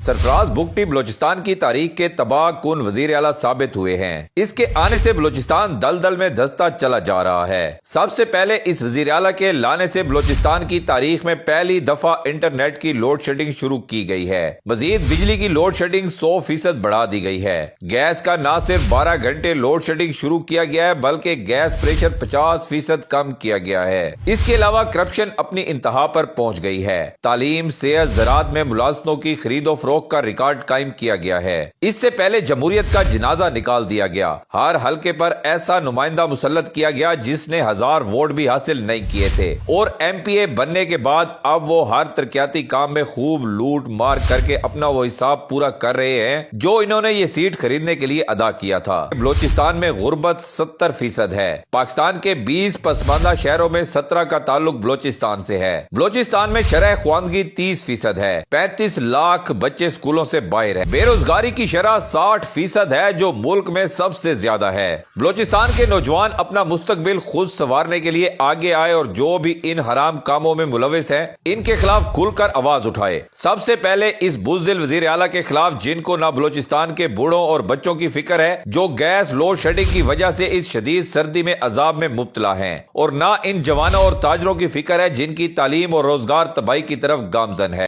سرفراز بگٹی بلوچستان کی تاریخ کے تباہ کن وزیر اعلیٰ ثابت ہوئے ہیں۔ اس کے آنے سے بلوچستان دلدل میں دھستا چلا جا رہا ہے۔ سب سے پہلے اس وزیر اعلیٰ کے لانے سے بلوچستان کی تاریخ میں پہلی دفعہ انٹرنیٹ کی لوڈ شیڈنگ شروع کی گئی ہے۔ مزید بجلی کی لوڈ شیڈنگ 100% بڑھا دی گئی ہے۔ گیس کا نہ صرف 12 گھنٹے لوڈ شیڈنگ شروع کیا گیا ہے بلکہ گیس پریشر 50% کم کیا گیا ہے۔ اس کے علاوہ کرپشن اپنی انتہا پر پہنچ گئی ہے۔ تعلیم، صحت، زراعت میں ملازمتوں کی خرید و فروخت کا ریکارڈ قائم کیا گیا ہے۔ اس سے پہلے جمہوریت کا جنازہ نکال دیا گیا۔ ہر حلقے پر ایسا نمائندہ مسلط کیا گیا جس نے 1000 ووٹ بھی حاصل نہیں کیے تھے، اور ایم پی اے بننے کے بعد اب وہ ہر ترقیاتی کام میں خوب لوٹ مار کر کے اپنا وہ حساب پورا کر رہے ہیں جو انہوں نے یہ سیٹ خریدنے کے لیے ادا کیا تھا۔ بلوچستان میں غربت 70% ہے۔ پاکستان کے 20 پسماندہ شہروں میں 17 کا تعلق بلوچستان سے ہے۔ بلوچستان میں شرح خواندگی 30% ہے۔ 35 لاکھ بچے اسکولوں سے باہر ہیں۔ بے روزگاری کی شرح 60% ہے جو ملک میں سب سے زیادہ ہے۔ بلوچستان کے نوجوان اپنا مستقبل خود سنوارنے کے لیے آگے آئے اور جو بھی ان حرام کاموں میں ملوث ہیں ان کے خلاف کھل کر آواز اٹھائے۔ سب سے پہلے اس بزدل وزیر اعلیٰ کے خلاف جن کو نہ بلوچستان کے بوڑھوں اور بچوں کی فکر ہے، جو گیس لوڈ شیڈنگ کی وجہ سے اس شدید سردی میں عذاب میں مبتلا ہیں، اور نہ ان جوانوں اور تاجروں کی فکر ہے جن کی تعلیم اور روزگار تباہی کی طرف گامزن ہے۔